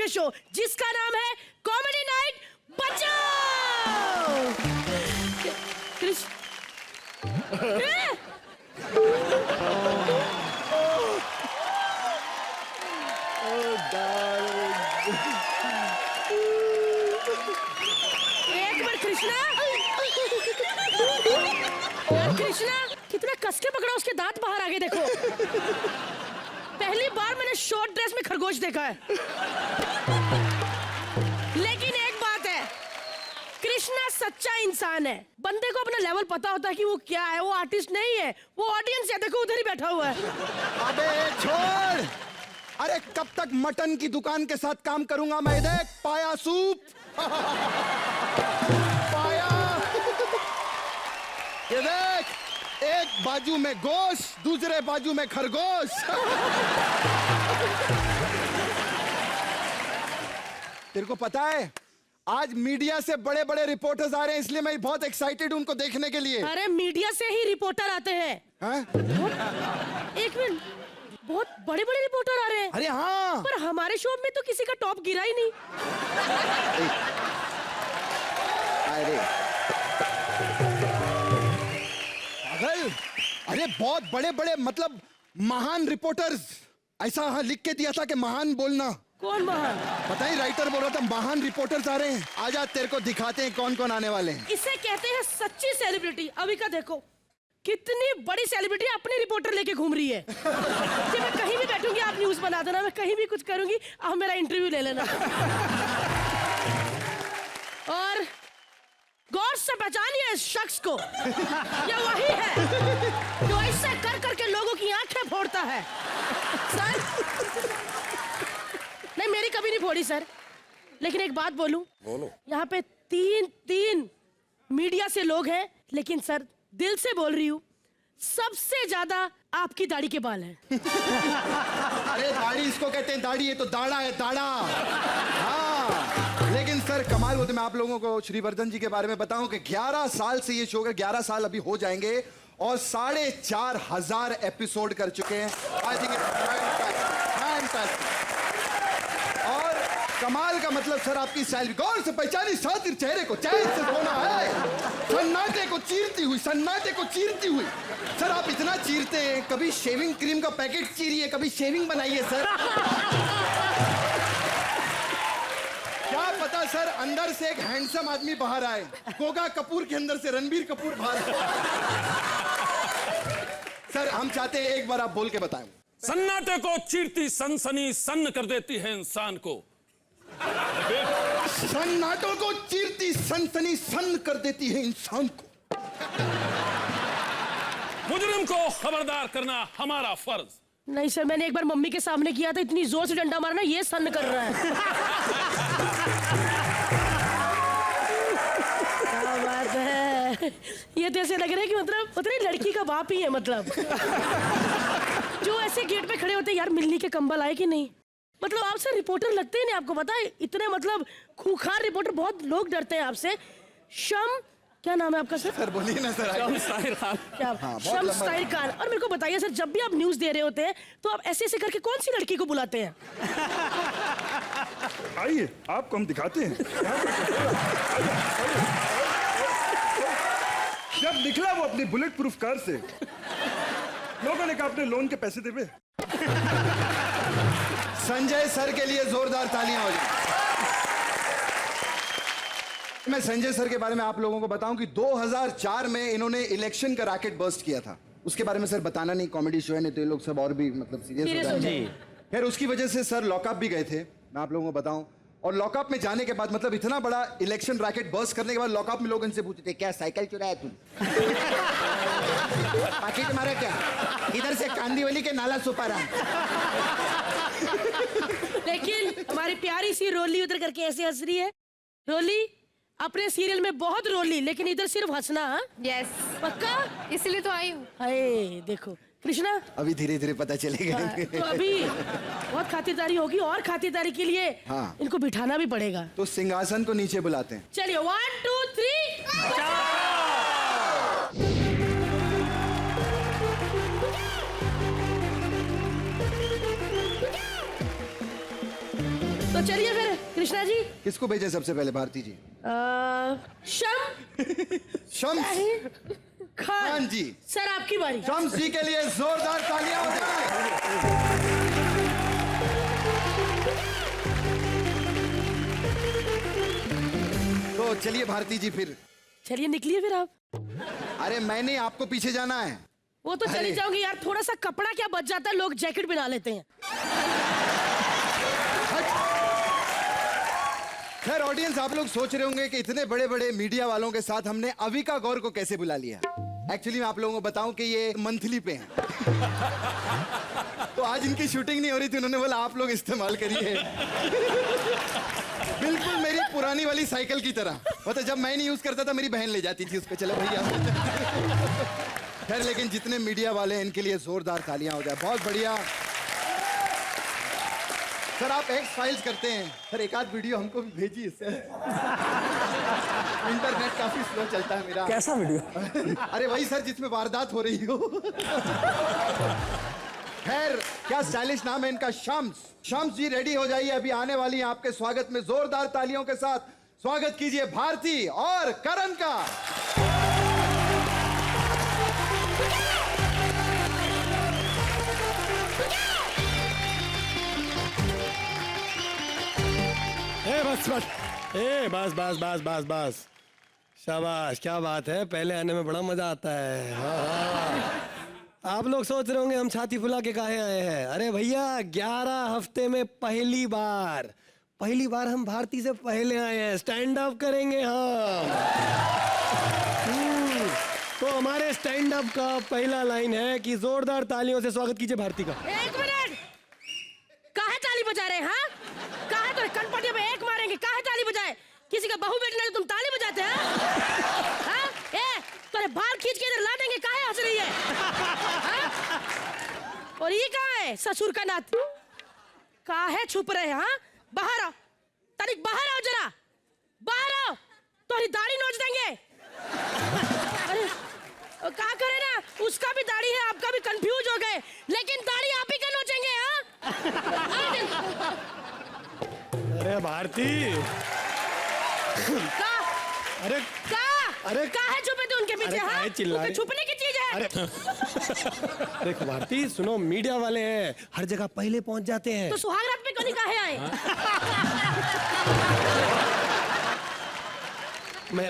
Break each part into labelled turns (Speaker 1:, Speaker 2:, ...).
Speaker 1: TV show जिसका नाम है कॉमेडी नाइट बचाओ। एक बार कृष्णा, कृष्णा कितना कस के पकड़ा, उसके दांत बाहर आ गए देखो। पहली बार मैंने शॉर्ट ड्रेस में खरगोश देखा है। लेकिन एक बात है, कृष्णा सच्चा इंसान है। बंदे को अपना लेवल पता होता है कि वो क्या है। वो आर्टिस्ट नहीं है, वो ऑडियंस है। देखो उधर ही बैठा हुआ है।
Speaker 2: अबे छोड़, अरे कब तक मटन की दुकान के साथ काम करूंगा मैं। देख पाया सूप पाया। ये देख, एक बाजू में गोश्त, दूसरे बाजू में खरगोश। तेरे को पता है आज मीडिया से बड़े बड़े रिपोर्टर्स आ रहे हैं, इसलिए मैं बहुत एक्साइटेड हूं उनको देखने के लिए।
Speaker 1: अरे मीडिया से ही रिपोर्टर आते हैं। एक मिनट, बहुत बड़े बड़े रिपोर्टर आ रहे हैं।
Speaker 2: अरे हाँ,
Speaker 1: पर हमारे शो में तो किसी का टॉप गिरा ही नहीं।
Speaker 2: अरे पागल, अरे बहुत बड़े बड़े मतलब महान रिपोर्टर्स। ऐसा हाँ लिख के दिया था कि महान बोलना।
Speaker 1: कौन महान?
Speaker 2: पता ही, राइटर बोल रहा था महान रिपोर्टर्स आ रहे हैं। आजा तेरे को दिखाते हैं कौन कौन आने वाले हैं।
Speaker 1: इसे कहते हैं सच्ची सेलिब्रिटी। अभी का देखो, कितनी बड़ी सेलिब्रिटी अपनी रिपोर्टर लेके घूम रही है। कि मैं कहीं भी बैठूंगी आप न्यूज बना देना, मैं कहीं भी कुछ करूंगी आप मेरा इंटरव्यू ले लेना। और गौर से पहचानिए इस शख्स को। ये वही है जो ऐसे कर करके लोगों की आंखें फोड़ता है। सर नहीं, मेरी कभी नहीं फोड़ी सर। लेकिन एक बात बोलूं,
Speaker 2: बोलो।
Speaker 1: यहाँ पे तीन मीडिया से लोग हैं, लेकिन सर दिल से बोल रही हूँ, सबसे ज्यादा आपकी दाढ़ी के बाल हैं।
Speaker 2: अरे दाढ़ी इसको कहते हैं, दाढ़ी, ये तो दाढ़ा है, दाढ़ा। हाँ, लेकिन सर कमाल होते, मैं आप लोगों को श्रीवर्धन जी के बारे में बताऊं कि 11 साल से ये शो का 11 साल अभी हो जाएंगे और 4,500 एपिसोड कर चुके हैं। आई थिंक और कमाल का मतलब सर आपकी स्टाइल, गौर से पहचानी सातिर चेहरे को, चैन से सोना है। सन्नाटे को चीरती हुई, सन्नाटे को चीरती हुई। सर आप इतना चीरते हैं, कभी शेविंग क्रीम का पैकेट चीरिए, कभी शेविंग बनाइए सर। क्या पता सर अंदर से एक हैंडसम आदमी बाहर आए, गोगा कपूर के अंदर से रणबीर कपूर बाहर आए। सर हम चाहते हैं एक बार आप बोल के बताएं।
Speaker 3: सन्नाटे को चीरती सनसनी सन्न कर देती है इंसान को।
Speaker 2: सन्नाटों को चीरती सनसनी सन कर देती है इंसान को।
Speaker 3: मुजरिम को खबरदार करना हमारा फर्ज।
Speaker 1: नहीं सर, मैंने एक बार मम्मी के सामने किया था, इतनी जोर से डंडा मारना, ये सन कर रहा है। क्या बात है, ये तो ऐसे लग रहा है कि मतलब पता नहीं लड़की का बाप ही है। मतलब जो ऐसे गेट पे खड़े होते हैं, यार मिलनी के कंबल आए कि नहीं। मतलब आपसे रिपोर्टर लगते ही नहीं, आपको पता है इतने मतलब खूंखार रिपोर्टर, बहुत लोग डरते हैं आपसे। शम, क्या नाम है आपका सर?
Speaker 2: सर बोलिए ना सर।
Speaker 3: शम्स ताहिर खान।
Speaker 1: क्या? शम्स ताहिर खान। और मेरे को बताइए सर, जब भी आप न्यूज दे रहे होते हैं तो आप ऐसे ऐसे करके कौन सी लड़की को बुलाते हैं?
Speaker 4: आइए आपको हम दिखाते हैं। जब निकला वो अपनी बुलेट प्रूफ कार से, लोगों ने कहा अपने लोन के पैसे देवे।
Speaker 2: संजय सर के लिए जोरदार तालियां हो जाए। मैं संजय सर के बारे में आप लोगों को बताऊं कि 2004 में इन्होंने इलेक्शन का रैकेट बर्स्ट किया था। उसके बारे में सर बताना नहीं, कॉमेडी शो है, नहीं तो ये लोग सब और भी मतलब सीरियस हो जाएंगे। फिर उसकी वजह से सर लॉकअप भी गए थे, मैं आप लोगों को बताऊं। और लॉकअप में जाने के बाद मतलब इतना बड़ा इलेक्शन रैकेट बर्स्ट करने के बाद लॉकअप में लोग इनसे पूछते थे, क्या साइकिल चुराया तू? पाकिट मारा क्या? इधर से कांदीवली के नाला सुपारा।
Speaker 1: लेकिन हमारी प्यारी सी रोली उधर करके ऐसे हंस रही है। रोली, अपने सीरियल में बहुत रोली, लेकिन इधर सिर्फ हंसना। हाँ
Speaker 5: यस,
Speaker 1: पक्का?
Speaker 5: इसीलिए तो आई हूँ।
Speaker 1: हाय देखो कृष्णा,
Speaker 2: अभी धीरे धीरे पता चलेगा।
Speaker 1: तो अभी बहुत खातिरदारी होगी, और खातिरदारी के लिए
Speaker 2: हाँ।
Speaker 1: इनको बिठाना भी पड़ेगा।
Speaker 2: तो सिंहासन को नीचे बुलाते हैं।
Speaker 1: चलिए 1 2 3। तो चलिए फिर कृष्णा जी।
Speaker 2: किसको भेजे सबसे पहले भारती जी? शम्स खान जी।
Speaker 1: सर आपकी बारी।
Speaker 2: शम्स जी के लिए जोरदार तालियां हो जाए। तो चलिए भारती जी फिर।
Speaker 1: चलिए निकलिए फिर आप।
Speaker 2: अरे मैंने आपको पीछे जाना है।
Speaker 1: वो तो चली
Speaker 2: अरे।
Speaker 1: जाऊंगी यार, थोड़ा सा कपड़ा क्या बच जाता है, लोग जैकेट बना लेते हैं।
Speaker 2: खैर ऑडियंस, आप लोग सोच रहे होंगे कि इतने बड़े बड़े मीडिया वालों के साथ हमने अविका गौर को कैसे बुला लिया। एक्चुअली मैं आप लोगों को बताऊं कि ये मंथली पे हैं। तो आज इनकी शूटिंग नहीं हो रही थी, उन्होंने बोला आप लोग इस्तेमाल करिए। बिल्कुल मेरी पुरानी वाली साइकिल की तरह। मतलब जब मैं नहीं यूज करता था मेरी बहन ले जाती थी उसको, चलो भैया। खैर लेकिन जितने मीडिया वाले हैं इनके लिए जोरदार तालियां हो जाए। बहुत बढ़िया सर। आप एक्स फाइल्स करते हैं सर, एक आध वीडियो हमको भी भेजिए सर। इंटरनेट काफी स्लो चलता है मेरा।
Speaker 5: कैसा वीडियो?
Speaker 2: अरे वही सर जिसमें वारदात हो रही हो। खैर क्या स्टाइलिश नाम है इनका, शम्स। शम्स जी रेडी हो जाइए, अभी आने वाली हैं आपके स्वागत में। जोरदार तालियों के साथ स्वागत कीजिए भारती और करण का।
Speaker 5: बस शाबाश, क्या बात है। पहले आने में बड़ा मजा आता है। हाँ। आप लोग सोच रहे होंगे हम छाती फुला के काहे आए हैं। अरे भैया 11 हफ्ते में पहली बार हम भारती से पहले आए हैं। स्टैंड अप करेंगे हम। तो हमारे स्टैंड अप का पहला लाइन है कि जोरदार तालियों से स्वागत कीजिए भारती का।
Speaker 1: एक मिनट, काहे ताली बजा रहे हैं? हाँ, काहे तो कनपटिया में एक मारेंगे, काहे ताली बजाए? किसी का बहू बेटी नहीं तुम ताली बजाते हैं? हाँ? ए, तोरे बाल खींच के इधर ला देंगे, काहे हंस रही है? हाँ? और ये कहाँ है ससुर का नात? काहे छुप रहे हैं? हाँ, बाहर आओ, तनिक बाहर आओ जरा, बाहर आओ, तोरी दाढ़ी नोच देंगे। अरे क्या करे ना, उसका भी दाढ़ी है, आपका भी कंफ्यूज हो गए, लेकिन दाढ़ी आप ही का नोचेंगे। हाँ?
Speaker 5: अरे भारती, अरे
Speaker 1: अरे काहे छुपे थे उनके पीछे?
Speaker 5: अरे काहे चिल्ला रही?
Speaker 1: छुपने की चीज है।
Speaker 5: अरे देखो भारती सुनो, मीडिया वाले हैं, हर जगह पहले पहुंच जाते हैं।
Speaker 1: तो सुहाग रात पे क्यों नहीं काहे आए?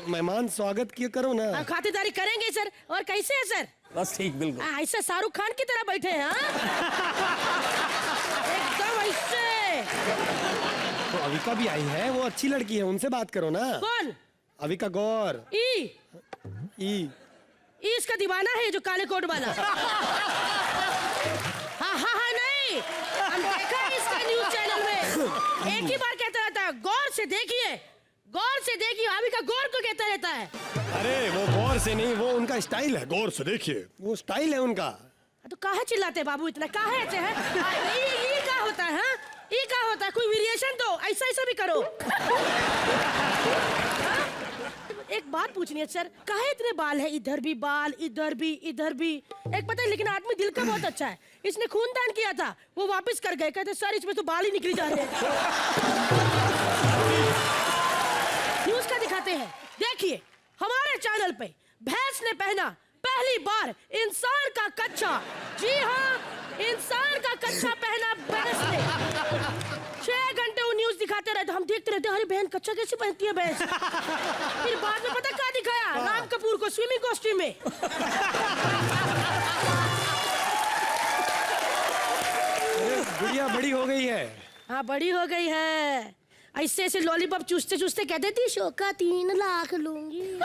Speaker 5: मेहमान स्वागत किया करो ना।
Speaker 1: खातिरदारी करेंगे सर। और कैसे है सर?
Speaker 3: बस ठीक, बिल्कुल।
Speaker 1: ऐसे शाहरुख खान की तरह बैठे हैं। एकदम ऐसे।
Speaker 5: तो अविका भी आई है, वो अच्छी लड़की है, उनसे बात करो ना।
Speaker 1: कौन?
Speaker 5: अविका गौर। ई
Speaker 1: इसका दीवाना है जो काले कोट वाला। हाँ नहीं, हम देखा है इसका न्यूज चैनल में। एक ही बार कहता रहता है गौर से देखिए, गौर से देखिए। अविका गौर को कहता रहता है।
Speaker 5: अरे वो गौर से नहीं, वो उनका स्टाइल है, गौर से देखिए, वो स्टाइल है उनका।
Speaker 1: तो काहे चिल्लाते बाबू इतना, काहे ऐसे है? ये क्या होता है? हाँ? ये क्या होता है? कोई वेरिएशन दो, ऐसा भी करो। एक बात पूछनी है सर, काहे इतने बाल है? इधर भी बाल, इधर भी। एक पता है, लेकिन आदमी दिल का बहुत अच्छा है। इसने खूनदान किया था, वो वापस कर गए, कहते सर इसमें तो बाल ही निकली जा रहे हैं। न्यूज का दिखाते हैं, देखिए हमारे चैनल पे भैंस ने पहना पहली बार इंसान का कच्चा। जी हाँ, इंसान का कच्चा पहना भैंस ने। 6 घंटे वो न्यूज दिखाते रहते, हम देखते रहते, अरे बहन कच्चा कैसे पहनती है भैंस? फिर बाद में पता क्या दिखाया? राम कपूर को स्विमिंग कॉस्ट्यूम में।
Speaker 5: गुड़िया बड़ी हो गई है।
Speaker 1: हाँ बड़ी हो गई है। ऐसे लॉलीपॉप चूसते चूसते कहते थी शोका 3 लाख लूंगी।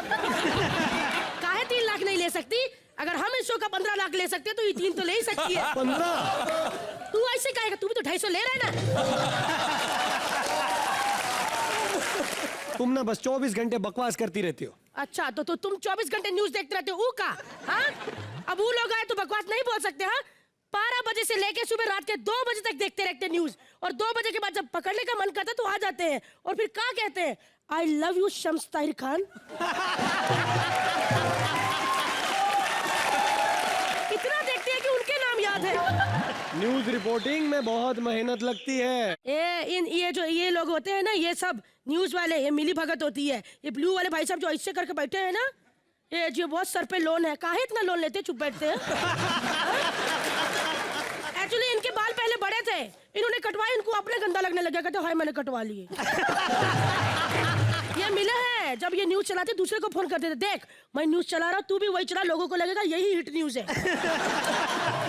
Speaker 1: काहे 3 लाख नहीं ले सकती? अगर हम इस शो का 15 लाख ले सकते तो ये 3 तो ले ही सकती है।
Speaker 5: 15?
Speaker 1: तू ऐसे कहेगा, तू भी तो 250 ले रहा है ना।
Speaker 5: तुम ना बस 24 घंटे बकवास करती रहती हो।
Speaker 1: अच्छा तो तुम 24 घंटे न्यूज देखते रहते हो का? हाँ? अब वो लोग आए तो बकवास नहीं बोल सकते। हाँ, 12 बजे से लेके सुबह रात के 2 बजे तक देखते रहते न्यूज, और 2 बजे के बाद जब पकड़ने का मन करता तो आ जाते हैं, और फिर क्या कहते हैं? I love you Shams Tahir Khan. इतना देखते हैं कि उनके नाम याद है।
Speaker 5: न्यूज रिपोर्टिंग में बहुत मेहनत लगती है।
Speaker 1: ये लोग होते हैं ना, ये सब न्यूज वाले, ये मिली भगत होती है। ये ब्लू वाले भाई साहब जो ऐसे करके बैठे हैं ना, ये जो बहुत सर पे लोन है, काहे इतना लोन लेते चुप बैठते हैं? एक्चुअली इनके बाल पहले बड़े थे, इन्होंने कटवाए, इनको अपने गंदा लगने लगा, कहते हाय मैंने कटवा लिए। ये मिले हैं, जब ये न्यूज चलाते दूसरे को फोन करते थे, देख मैं न्यूज चला रहा हूँ, तू भी वही चला, लोगों को लगेगा यही हिट न्यूज है।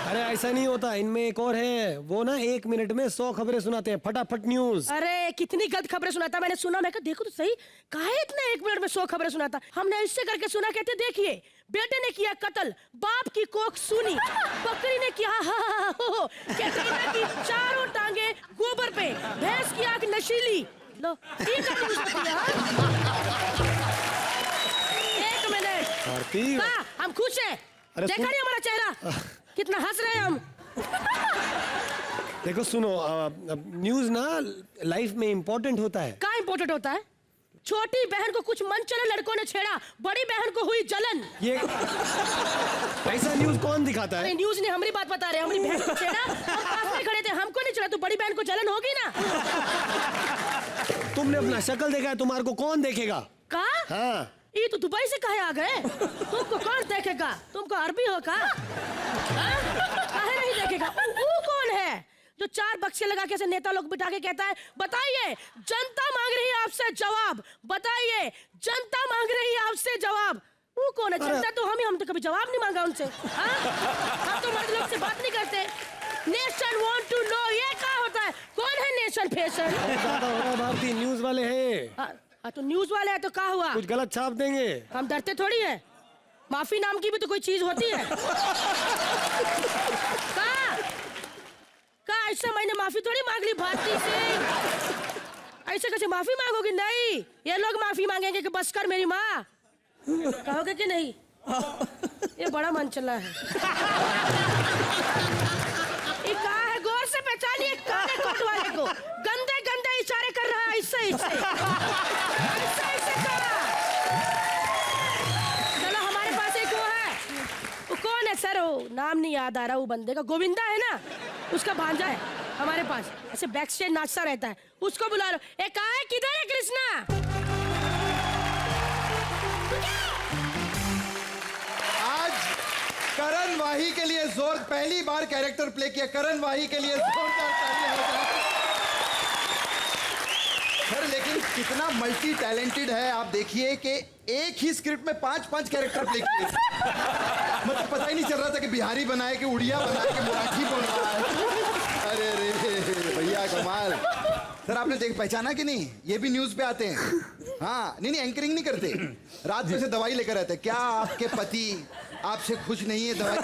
Speaker 5: अरे ऐसा नहीं होता, इनमें एक और है, वो ना 1 मिनट में 100 खबरें सुनाते हैं, फटाफट न्यूज।
Speaker 1: अरे कितनी गलत खबरें सुनाता, मैंने सुना, मैं कहा देखो तो सही, काहे इतना 1 मिनट में 100 खबरें सुनाता। हमने इससे करके सुना, कहते देखिए बेटे ने किया कत्ल, बाप की कोख सुनी, बकरी ने किया हो, कैटरीना की 4 टांगे गोबर पे, भैंस की आंख नशीली। लो ठीक है, एक मिनट
Speaker 5: भारती,
Speaker 1: हम खुश हैं,
Speaker 5: अरे
Speaker 1: देखा नहीं हमारा चेहरा कितना हंस रहे हैं हम।
Speaker 5: देखो सुनो, न्यूज ना लाइफ में इम्पोर्टेंट होता है।
Speaker 1: क्या इम्पोर्टेंट होता है? छोटी बहन को कुछ मन चले लड़कों ने छेड़ा, बड़ी बहन को हुई जलन।
Speaker 5: ये ऐसा न्यूज कौन दिखाता है?
Speaker 1: न्यूज ने हमारी बात बता रहे हैं, हमारी बहन को छेड़ा, हम पास में खड़े थे, हमको नहीं चला, तो बड़ी बहन को जलन होगी ना।
Speaker 5: तुमने अपना शक्ल देखा है, तुम्हारे को कौन देखेगा?
Speaker 1: का?
Speaker 5: हाँ,
Speaker 1: ये तो दुबई से कहे आ गए, तुमको कौन देखेगा? तुमको अरबी हो का? काहे नहीं देखेगा? वो कौन है जो 4 बक्से लगा के ऐसे नेता लोग बिठा के कहता है बताइए जनता मांग रही है आपसे जवाब, बताइए जनता मांग रही है आपसे जवाब। वो कौन है? जनता तो हम तो कभी जवाब नहीं मांगा उनसे। हम तो मर्द लोग से बात नहीं करते। नेशन वांट टू नो, ये क्या होता है? कौन है नेशन फेशन?
Speaker 5: ज्यादा हो रहा भारती, न्यूज वाले हैं।
Speaker 1: तो न्यूज वाले है तो क्या हुआ?
Speaker 5: कुछ गलत छाप देंगे।
Speaker 1: हम डरते थोड़ी है, माफी नाम की भी तो कोई चीज होती है। का ऐसे मैंने माफी थोड़ी मांग ली भारती से, ऐसे कैसे माफी मांगोगी? नहीं, ये लोग माफी मांगेंगे कि बस कर मेरी माँ, कहोगे कि नहीं? ये बड़ा मन चला है। ये कहा है, गौर से पहचानिए काले कोट वाले को, गंदे गंदे इशारे कर रहा है, ऐसे ऐसे करा। चलो हमारे पास एक वो है, वो कौन है सर? वो नाम नहीं याद आ रहा, वो बंदे का गोविंदा है ना, उसका भांजा है हमारे पास, ऐसे बैक स्टेज नाचता रहता है, उसको बुला लो। ए कहाँ है, किधर है कृष्णा?
Speaker 2: आज करण वाही के लिए जोर, पहली बार कैरेक्टर प्ले किया, करण वाही के लिए जोरदार तालियां हो जाए। सर लेकिन कितना मल्टी टैलेंटेड है, आप देखिए कि एक ही स्क्रिप्ट में 5-5 कैरेक्टर प्ले किए। मतलब पता ही नहीं चल रहा था कि बिहारी बनाए कि उड़िया बनाए कि मराठी बोल रहा है। अरे रे भैया कमाल। सर आपने पहचाना कि नहीं, ये भी न्यूज पे आते हैं। हाँ नहीं एंकरिंग नहीं करते, रात में से दवाई लेकर रहते। क्या आपके पति आपसे खुश नहीं है? दवाई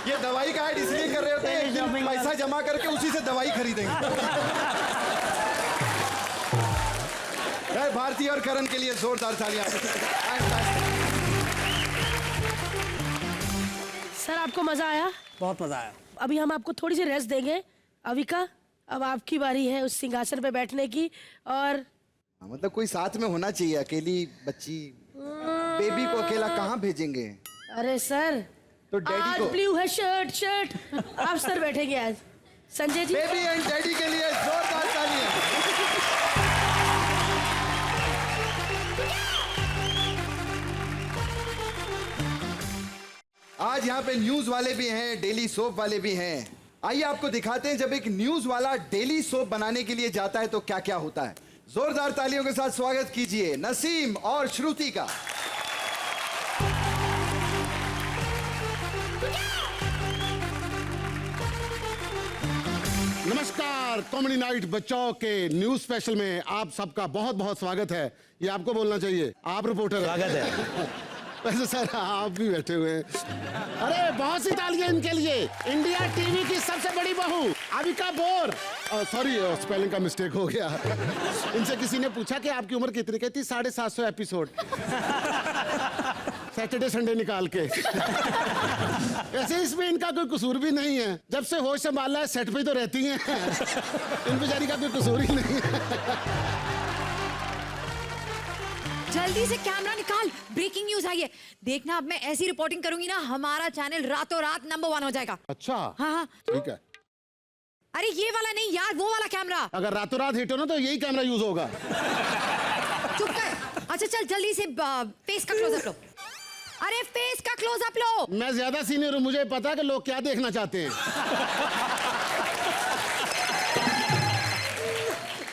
Speaker 2: ये दवाई का ऐड इसलिए कर रहे होते हैं, एक दिन पैसा जमा करके उसी से दवाई खरीदेंगे। भारती और करण के लिए जोरदार तालियां।
Speaker 1: सर आपको मजा आया?
Speaker 6: बहुत मजा आया।
Speaker 1: अभी हम आपको थोड़ी सी रेस्ट देंगे। अविका अब आपकी बारी है उस सिंहासन पे बैठने की। और
Speaker 2: मतलब कोई साथ में होना चाहिए, अकेली बच्ची बेबी को अकेला कहाँ भेजेंगे?
Speaker 1: अरे सर
Speaker 2: तो डैडी
Speaker 1: आज
Speaker 2: को,
Speaker 1: ब्लू है शर्ट आप सर बैठेंगे आज। Sanjay ji
Speaker 2: baby and daddy के लिए जोरदार तालियां। आज यहाँ पे न्यूज वाले भी हैं, डेली सोप वाले भी हैं। आइए आपको दिखाते हैं जब एक न्यूज वाला डेली सोप बनाने के लिए जाता है तो क्या क्या होता है। जोरदार तालियों के साथ स्वागत कीजिए नसीम और श्रुति का।
Speaker 7: नमस्कार, कॉमेडी नाइट बच्चों के न्यूज स्पेशल में आप सबका बहुत बहुत स्वागत है। ये आपको बोलना चाहिए, आप रिपोर्टर
Speaker 5: स्वागत है।
Speaker 7: वैसे सर आप भी बैठे हुए हैं। अरे बहुत सी तालियां इनके लिए। इंडिया टीवी की सबसे बड़ी बहू अविका बोर। सॉरी स्पेलिंग का मिस्टेक हो गया। इनसे किसी ने पूछा कि आपकी उम्र कितनी, कहती 750 एपिसोड। सैटरडे संडे निकाल के। वैसे इसमें इनका कोई कसूर भी नहीं है, जब से होश संभाला है सेट पे तो रहती हैं। इन बेचारी का कोई कसूर ही नहीं है।
Speaker 6: जल्दी से कैमरा निकाल, ब्रेकिंग न्यूज आई है। देखना अब मैं ऐसी रिपोर्टिंग करूंगी ना, हमारा चैनल रातों रात नंबर 1 हो जाएगा।
Speaker 7: अच्छा
Speaker 6: हाँ हाँ।
Speaker 7: ठीक है।
Speaker 6: अरे ये वाला नहीं यार, वो वाला कैमरा।
Speaker 7: अगर रातों रात हिट हो ना तो यही कैमरा यूज होगा।
Speaker 6: चुप कर। अच्छा चल जल्दी से फेस का क्लोजअप लो। अरे फेस का क्लोजअप लो।
Speaker 7: मैं ज्यादा सीनियर हूँ, मुझे पता है कि लोग क्या देखना चाहते हैं।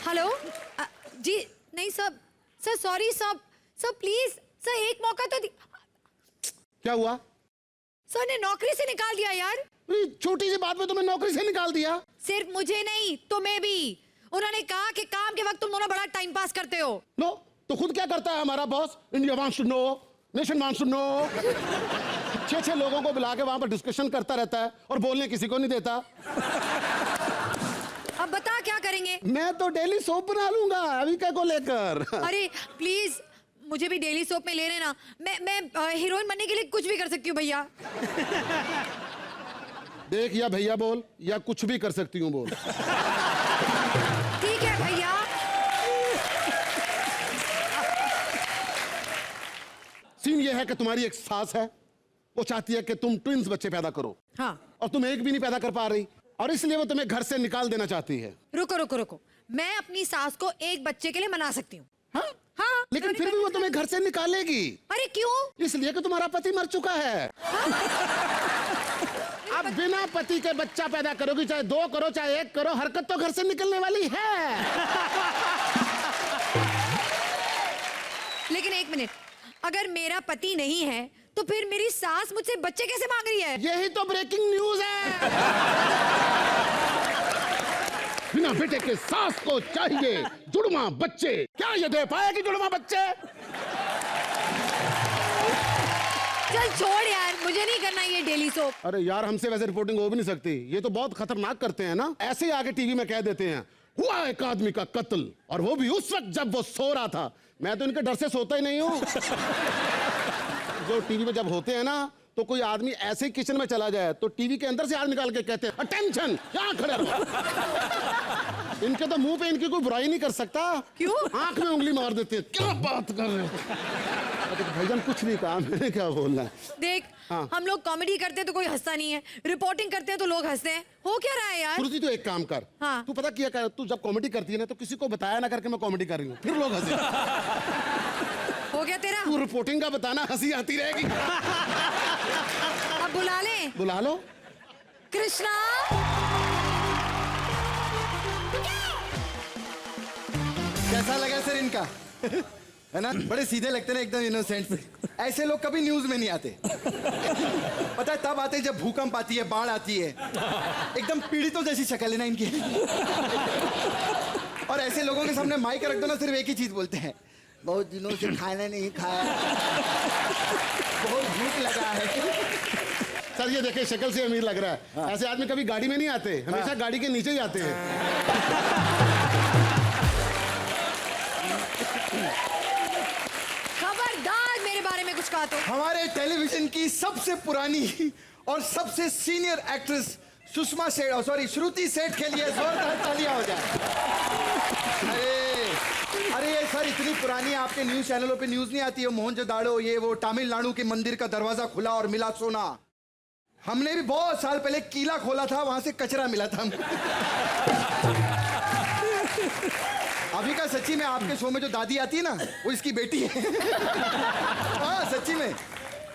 Speaker 6: हेलो जी नहीं sir, sir sorry sir, sir please sir एक मौका तो
Speaker 7: क्या हुआ?
Speaker 6: सर ने नौकरी से निकाल दिया यार।
Speaker 7: अरे छोटी सी बात में तुम्हें नौकरी से निकाल दिया?
Speaker 6: सिर्फ मुझे नहीं, तुम्हें भी। उन्होंने कहा कि काम के वक्त तुम दोनों बड़ा टाइम पास करते हो।
Speaker 7: नो तो खुद क्या करता है हमारा boss? India wants to know, nation wants to know. 6 लोगों को बुला के वहां पर डिस्कशन करता रहता है और बोलने किसी को नहीं देता।
Speaker 6: अब बता क्या करेंगे?
Speaker 7: मैं तो डेली सोप बना लूंगा अविका को लेकर।
Speaker 6: अरे प्लीज मुझे भी डेली सोप में ले लेना। मैं हीरोइन बनने के लिए कुछ भी कर सकती हूँ भैया।
Speaker 7: देख या भैया बोल या कुछ भी कर सकती हूँ बोल।
Speaker 6: ठीक है भैया।
Speaker 7: सीन ये है कि तुम्हारी एक सास है, वो चाहती है कि तुम ट्विंस बच्चे पैदा करो।
Speaker 6: हाँ।
Speaker 7: और तुम एक भी नहीं पैदा कर पा रही, और इसलिए वो तुम्हें घर से निकाल देना चाहती है।
Speaker 6: रुको रुको रुको, मैं अपनी सास को एक बच्चे के लिए मना सकती हूँ।
Speaker 7: हाँ?
Speaker 6: हाँ।
Speaker 7: लेकिन फिर भी वो तुम्हें घर से निकालेगी।
Speaker 6: अरे क्यों?
Speaker 7: इसलिए कि तुम्हारा पति मर चुका है। अब बिना पति के बच्चा पैदा करोगी, चाहे 2 करो चाहे 1 करो, हरकत तो घर से निकलने वाली है।
Speaker 6: लेकिन एक मिनट, अगर मेरा पति नहीं है तो फिर मेरी सास मुझसे बच्चे कैसे मांग रही है?
Speaker 7: यही तो ब्रेकिंग न्यूज है। बिना बेटे के सास को चाहिए जुड़वा बच्चे। क्या ये दे पाएगी जुड़वा बच्चे?
Speaker 6: चल छोड़ यार, मुझे नहीं करना ये डेली सोप।
Speaker 7: अरे यार हमसे वैसे रिपोर्टिंग हो भी नहीं सकती, ये तो बहुत खतरनाक करते हैं ना। ऐसे ही आगे टीवी में कह देते हैं हुआ एक आदमी का कत्ल, और वो भी उस वक्त जब वो सो रहा था। मैं तो इनके डर से सोता ही नहीं हूँ। जो टीवी में जब होते हैं ना, तो कोई आदमी ऐसे ही किचन में चला जाए तो टीवी के अंदर से हाथ निकाल के कहते हैं अटेंशन, यहाँ खड़े रहो। इनके तो मुंह पे इनकी कोई बुराई नहीं कर सकता।
Speaker 6: क्यों?
Speaker 7: आंख में उंगली मार देते हैं। क्या बात कर रहे हो? भाईजान कुछ नहीं कहा, मैंने क्या बोलना है।
Speaker 6: देख
Speaker 7: हाँ।
Speaker 6: हम लोग कॉमेडी करते हैं तो कोई हंसता नहीं है, रिपोर्टिंग करते हैं तो लोग हंसते हैं। हो क्या रहा है यार?
Speaker 7: श्रुति तो एक काम कर,
Speaker 6: हाँ।
Speaker 7: तू पता क्या कर, तू जब कॉमेडी करती है ना तो किसी को बताया ना करके मैं कॉमेडी कर रही हूँ, फिर लोग हंसे।
Speaker 6: हो गया तेरा?
Speaker 7: तू रिपोर्टिंग का बताना, हंसी आती रहेगी।
Speaker 6: अब बुला ले।
Speaker 7: बुला लो।
Speaker 6: कृष्णा।
Speaker 2: कैसा लगा सर इनका? है ना, बड़े सीधे लगते हैं एकदम इनोसेंट। ऐसे लोग कभी न्यूज में नहीं आते। पता है तब आते हैं जब भूकंप आती है, बाढ़ आती है। एकदम पीड़ितों जैसी शक्ल है ना इनकी। और ऐसे लोगों के सामने माइक रख दो ना, सिर्फ एक ही चीज बोलते हैं, बहुत दिनों से खाना नहीं खाया, बहुत भूख लगा है।
Speaker 7: सर ये देखे शक्ल से अमीर लग रहा है। हाँ। ऐसे आदमी कभी गाड़ी में नहीं आते, हमेशा गाड़ी के नीचे ही आते हैं।
Speaker 6: खबरदार मेरे बारे में कुछ कहा तो।
Speaker 2: हमारे टेलीविजन की सबसे पुरानी और सबसे सीनियर एक्ट्रेस सुषमा सेठ, सॉरी श्रुति सेठ के लिए जोरदार तालियां हो जाए। अरे ये सर इतनी पुरानी, आपके न्यूज चैनलों पे न्यूज नहीं आती है, मोहनजोदाड़ो ये वो, तमिलनाडु के मंदिर का दरवाजा खुला और मिला सोना। हमने भी बहुत साल पहले किला खोला था, वहां से कचरा मिला था। अभी का सच्ची में आपके शो में जो दादी आती है ना, वो इसकी बेटी है। हाँ सच्ची में।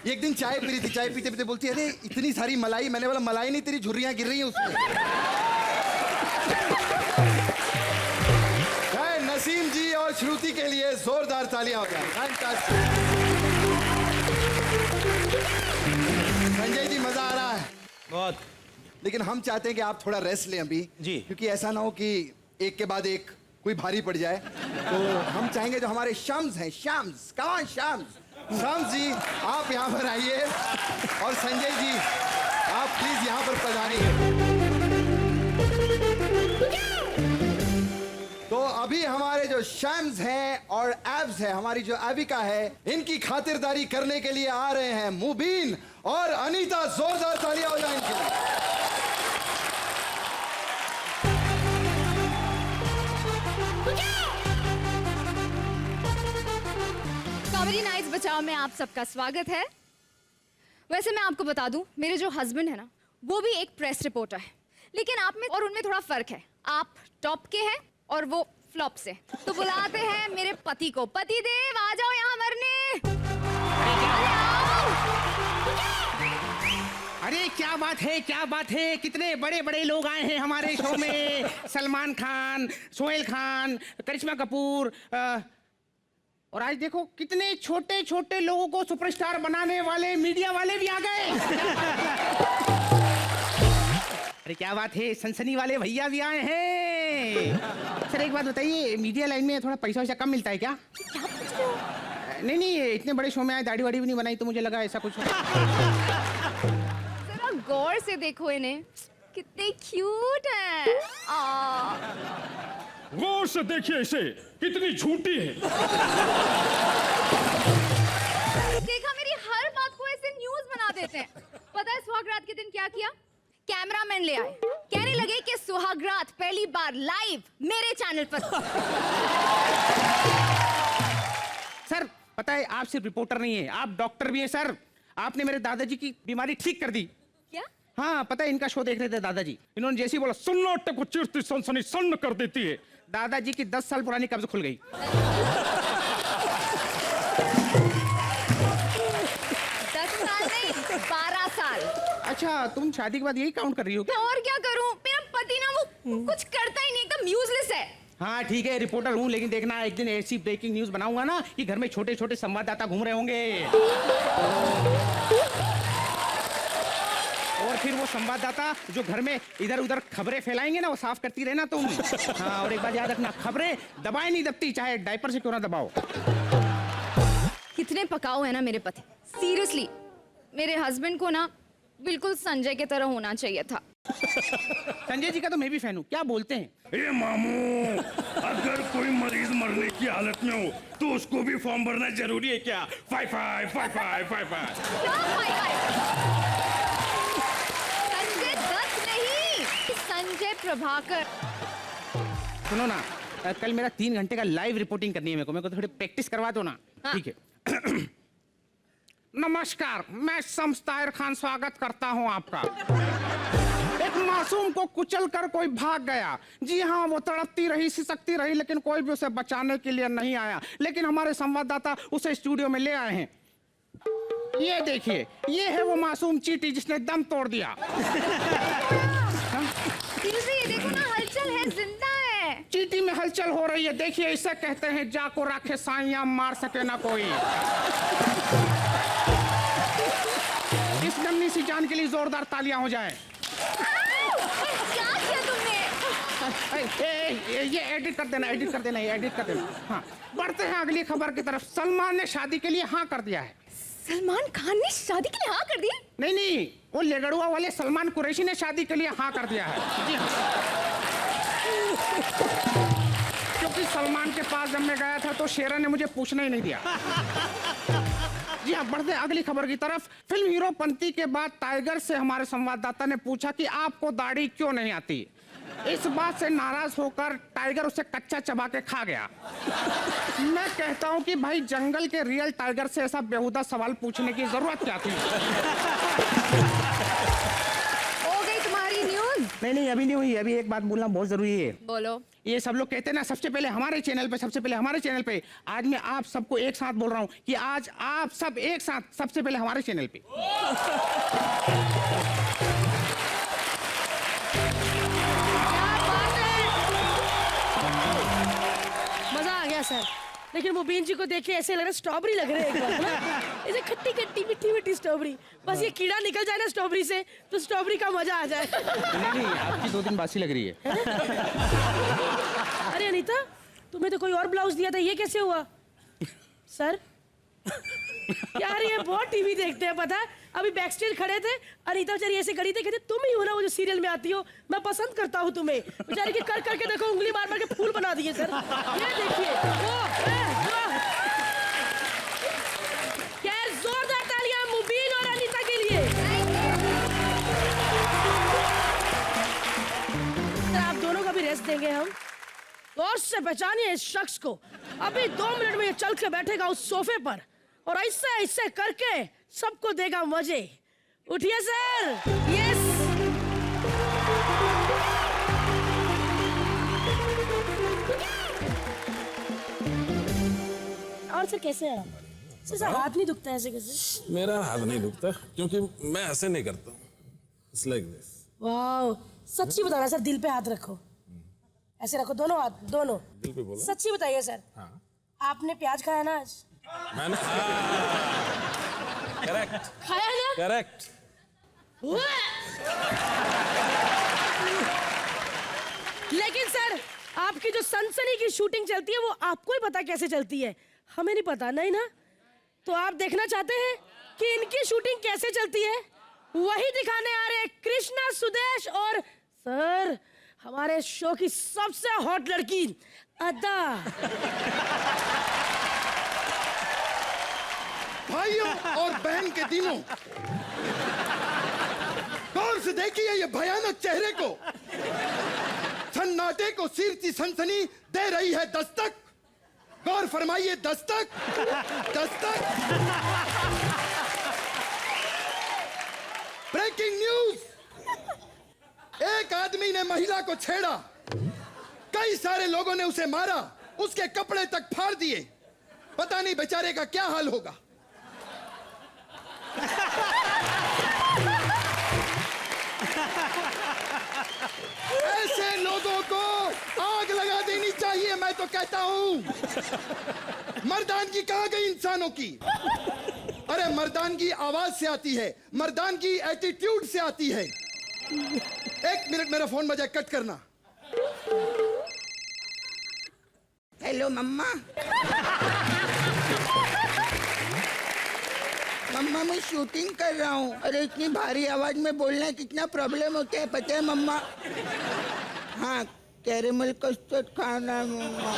Speaker 2: एक दिन चाय पी रही थी, चाय पीते पीते बोलती है अरे इतनी सारी मलाई। मैंने बोला मलाई नहीं, तेरी झुर्रियां गिर रही हैं उसमें। नसीम जी और श्रुति के लिए जोरदार तालियां हो जाए। संजय जी मजा आ रहा है
Speaker 8: बहुत,
Speaker 2: लेकिन हम चाहते हैं कि आप थोड़ा रेस्ट लें अभी
Speaker 8: जी,
Speaker 2: क्योंकि ऐसा ना हो कि एक के बाद एक कोई भारी पड़ जाए। तो हम चाहेंगे जो हमारे शाम्स हैं, शाम्स, कौन शाम्स, शाम्स जी आप यहाँ पर आइए, और संजय जी आप प्लीज यहाँ पर पधारिए। तो अभी हमारे जो शैम्स हैं और एब्स है, हमारी जो एविका है, इनकी खातिरदारी करने के लिए आ रहे हैं मुबीन और अनीता। जोरदार तालियां हो जाए इनके लिए।
Speaker 6: कॉमेडी नाइट्स बचाओ में आप सबका स्वागत है। वैसे मैं आपको बता दूं, मेरे जो हस्बैंड है ना, वो भी एक प्रेस रिपोर्टर है, लेकिन आप में और उनमें थोड़ा फर्क है। आप टॉप के हैं और वो फ्लॉप से। तो बुलाते हैं मेरे पति को। पति देव, आ जाओ यहाँ मरने।
Speaker 8: अरे क्या बात है, क्या बात है, कितने बड़े बड़े लोग आए हैं हमारे शो में। सलमान खान, सोहेल खान, करिश्मा कपूर, और आज देखो कितने छोटे छोटे लोगों को सुपरस्टार बनाने वाले मीडिया वाले भी आ गए। अरे क्या बात है, सनसनी वाले भैया भी आए हैं। सर एक बात बताइए, मीडिया लाइन में थोड़ा पैसा वैसा कम मिलता है क्या? नहीं नहीं, इतने बड़े शो में आए, दाढ़ी वाड़ी भी नहीं बनाई, तो मुझे लगा ऐसा कुछ।
Speaker 6: जरा गौर से देखो इन्हें, कितने क्यूट हैं।
Speaker 3: गौर से देखिए इसे, कितनी झूठी है।
Speaker 6: देखा, मेरी हर बात को ऐसे न्यूज बना देते हैं। पता है सुहागरात के दिन क्या किया? कैमरामैन ले आए, कहने लगे कि सुहागरात पहली बार लाइव मेरे चैनल पर।
Speaker 8: सर पता है, आप सिर्फ रिपोर्टर नहीं है, आप डॉक्टर भी हैं सर। आपने मेरे दादाजी की बीमारी ठीक कर दी।
Speaker 6: क्या?
Speaker 8: हाँ, पता है, इनका शो देख रहे थे दादाजी, इन्होंने जैसे ही बोला सन्नाटे को चीरती सनसनी सन्न कर देती है, दादाजी की 10 साल पुरानी कब्ज खुल गई।
Speaker 6: 10 साल नहीं, 12 साल।
Speaker 8: अच्छा, तुम शादी के बाद यही काउंट कर रही हो क्या?
Speaker 6: और क्या करूं, मेरा पति ना वो कुछ करता ही नहीं, एकदम यूजलेस है।
Speaker 8: हाँ ठीक है, रिपोर्टर हूँ, लेकिन देखना एक दिन ऐसी ब्रेकिंग न्यूज बनाऊंगा ना कि घर में छोटे छोटे संवाददाता घूम रहे होंगे, और फिर वो संवाददाता जो घर में इधर उधर खबरें फैलाएंगे ना, वो साफ करती रहना तुम। हाँ, और एक बात याद रखना, खबरें दबाए नहीं दबती, चाहे डायपर से क्यों ना दबाओ।
Speaker 6: कितने पकाऊ है ना मेरे पति, सीरियसली। मेरे हस्बैंड को ना बिल्कुल संजय की तरह होना चाहिए था।
Speaker 8: संजय जी का तो मैं भी फैन हूँ, क्या बोलते हैं?
Speaker 3: ए मामू, अगर कोई मरीज मरने की हालत में हो तो उसको भी फॉर्म भरना जरूरी है क्या? 5-5, 5-5, 5-5।
Speaker 6: क्या फाइव? संजय दत्त नहीं, संजय प्रभाकर।
Speaker 8: सुनो ना, कल मेरा 3 घंटे का लाइव रिपोर्टिंग करनी है, मेरे को थोड़ी प्रैक्टिस करवा दो ना।
Speaker 6: हाँ।
Speaker 8: ठीक है। नमस्कार, मैं शम्स ताहिर खान स्वागत करता हूं आपका। एक मासूम को कुचल कर कोई भाग गया। जी हाँ, वो तड़पती रही, सिसकती रही, लेकिन कोई भी उसे बचाने के लिए नहीं आया। लेकिन हमारे संवाददाता उसे स्टूडियो में ले आए हैं। ये देखिए, ये है वो मासूम चींटी जिसने दम तोड़ दिया।
Speaker 6: ये देखो ना, हलचल है, जिंदा है।
Speaker 8: चींटी में हलचल हो रही है, देखिए, इसे कहते हैं जाको राखे साइयां, मार सके ना कोई। इस नन्ही सी जान के लिए जोरदार तालियां हो जाए।
Speaker 6: क्या किया तुमने?
Speaker 8: ये एडिट कर देना, एडिट कर देना, ये एडिट कर देना। हाँ, बढ़ते हैं अगली खबर की तरफ। सलमान ने शादी के लिए हाँ कर दिया है।
Speaker 6: सलमान खान ने शादी के लिए हाँ कर दी?
Speaker 8: नहीं नहीं, वो लेगड़ुआ वाले सलमान कुरैशी ने शादी के लिए हाँ कर दिया है। जी हाँ, क्योंकि सलमान के पास जब मैं गया था तो शेरा ने मुझे पूछना ही नहीं दिया। जी हाँ, बढ़ते अगली खबर की तरफ। फिल्म हीरो पंती के बाद टाइगर से हमारे संवाददाता ने पूछा कि आपको दाढ़ी क्यों नहीं आती। इस बात से नाराज होकर टाइगर उसे कच्चा चबा के खा गया। मैं कहता हूं कि भाई, जंगल के रियल टाइगर से ऐसा बेहुदा सवाल पूछने की जरूरत क्या थी?
Speaker 6: हो गई तुम्हारी न्यूज?
Speaker 8: नहीं नहीं, अभी नहीं हुई। अभी एक बात बोलना बहुत जरूरी है।
Speaker 6: बोलो।
Speaker 8: ये सब लोग कहते हैं ना, सबसे पहले हमारे चैनल पे, सबसे पहले हमारे चैनल पे। आज मैं आप सबको एक साथ बोल रहा हूं कि आज आप सब एक साथ सबसे पहले हमारे चैनल पे।
Speaker 1: मजा आ गया सर, लेकिन मुबीन जी को देख के ऐसे लग रहा है स्ट्रॉबेरी लग रही है एक बार ना, ऐसे खट्टी खट्टी मीठी मीठी स्ट्रॉबेरी। बस ये कीड़ा निकल जाए ना स्ट्रॉबेरी से तो स्ट्रॉबेरी का मजा आ जाए।
Speaker 8: नहीं, आपकी 2 दिन बासी लग रही है।
Speaker 1: अरे अनीता, तुम्हें तो कोई और ब्लाउज दिया था, ये कैसे हुआ? सर यार ये बहुत टीवी देखते हैं पता है। अभी बैक स्टेज खड़े थे, अनीता बेचारी ऐसे खड़ी थी, कहते तुम ही हो ना वो जो सीरियल में आती हो, मैं पसंद करता हूँ तुम्हें। बेचारी की कर करके देखो, उंगली मार मार के फूल बना दिए सर। ये देखिए यार, जोरदार तालियां मुबीन और अनीता के लिए। सर आप दोनों का भी रेस्ट देंगे हम। गौर से पहचानिए इस शख्स को। अभी 2 मिनट में ये चल के बैठेगा उस सोफे पर और ऐसे ऐसे करके सबको देगा मजे। उठिए सर। यस और सर कैसे हैं आप? सर हाथ नहीं दुखता ऐसे कैसे?
Speaker 9: मेरा हाथ नहीं दुखता क्योंकि मैं ऐसे नहीं करता। It's like this.
Speaker 1: वाह, सच्ची बताना सर, दिल पे हाथ रखो, ऐसे रखो दोनों हाथ, दोनों
Speaker 9: दिल पे बोलो।
Speaker 1: सच्ची बताइए सर।
Speaker 9: हाँ।
Speaker 1: आपने प्याज खाया ना आज?
Speaker 9: मैंने करेक्ट
Speaker 1: खाया ना?
Speaker 9: करेक्ट।
Speaker 1: लेकिन सर आपकी जो सनसनी की शूटिंग चलती है वो आपको ही पता कैसे चलती है, हमें नहीं पता, नहीं ना? तो आप देखना चाहते हैं कि इनकी शूटिंग कैसे चलती है? वही दिखाने आ रहे हैं कृष्णा सुदेश और सर हमारे शो की सबसे हॉट लड़की अदा।
Speaker 2: भाइयों और बहन के दिनों, गौर से देखिए ये भयानक चेहरे को। सन्नाटे को सिरती सनसनी दे रही है दस्तक। गौर फरमाइए, दस्तक दस्तक। ब्रेकिंग न्यूज, एक आदमी ने महिला को छेड़ा, कई सारे लोगों ने उसे मारा, उसके कपड़े तक फाड़ दिए। पता नहीं बेचारे का क्या हाल होगा। ऐसे लोगों को आग लगा देनी चाहिए, मैं तो कहता हूं। मर्दानगी कहां गई इंसानों की? अरे मर्दानगी आवाज से आती है, मर्दानगी एटीट्यूड से आती है। 1 मिनट मेरा फोन बजा, कट करना।
Speaker 10: हेलो मम्मा। मम्मा मैं शूटिंग कर रहा हूँ। अरे इतनी भारी आवाज में बोलना कितना प्रॉब्लम होता है पता है मम्मा? हाँ कैरेमल कस्टर्ड खाना है मम्मा।